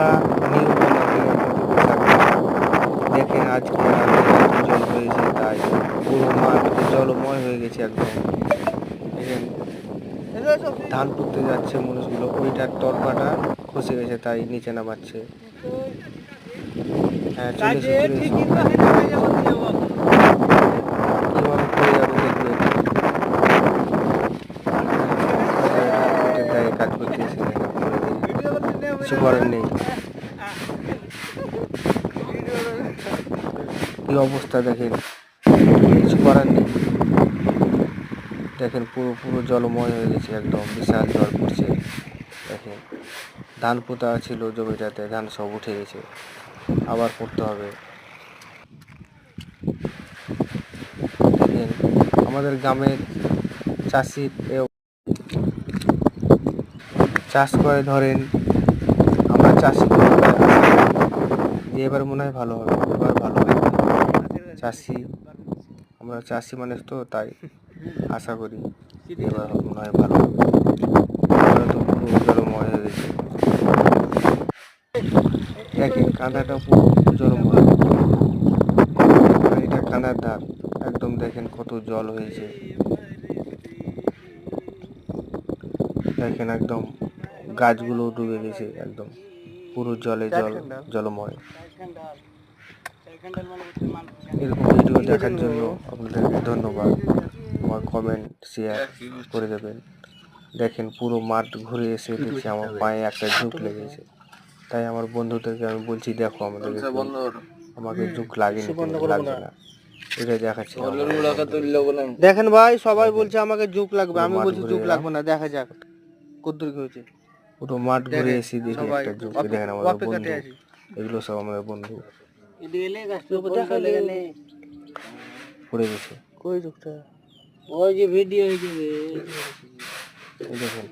বন্ধুরা, নিউ ব্লগে দেখেন আজকে জল হয়েছে, তাই পুরো মাঠ জলময় হয়ে গেছে একদম। দেখেন ধান পুঁততে যাচ্ছে মানুষগুলো, ওইটার তরফাটা খসে গেছে তাই নিচে নামাচ্ছে। হ্যাঁ, চলে এসো কিভাবে পড়ে যাবে দেখবে। পেটের দায়ে কাজ করতে এসে কিছু করার নেই। কি অবস্থা দেখেন, কিছু করার নেই। দেখেন পুরো পুরো জলময় হয়ে গেছে একদম, বিশাল জল পড়ছে। দেখেন ধান পোতা ছিল জমিটাতে, ধান সব উঠে গেছে, আবার করতে হবে। দেখেন আমাদের গ্রামের চাষি চাষ করে, ধরেন আমরা চাষি যে এবার মনে হয় ভালো হবে, এবার ভালো হবে। চাষি, আমরা চাষি মানুষ তো, তাই আশা করি এবার মনে হয় ভালো হবে। তো পুরো জলময় হয়ে গেছে। দেখেন কাঁদাটা পুরো জলময়, এটা কাঁদার ধার একদম। দেখেন কত জল হয়েছে, দেখেন একদম গাছগুলো ডুবে গেছে একদম, পুরো জলে জলময়। এরকম ভিডিও দেখার জন্য আপনাদেরকে ধন্যবাদ। আমার কমেন্ট শেয়ার করে দেবেন। দেখেন পুরো মাঠ ঘুরে এসে দেখছি আমার পায়ে একটা জুক লেগেছে, তাই আমার বন্ধুদেরকে আমি বলছি দেখো আমাকে জুক লাগেনি, লাগবে না, এটা দেখাচ্ছি। দেখেন ভাই, সবাই বলছে আমাকে জুক লাগবে, আমি বলছি জুক লাগবে না। দেখা যাক কদ্দুর কি হয়েছে। পুরো মাঠ ঘুরে এসে দেখি একটা জুক। দেখেন আমাদের বন্ধু, এগুলো সব আমাদের বন্ধু। পড়ে গেছে কই জুকটা, ওই যে ভিডিও হয়ে যাবে। দেখেন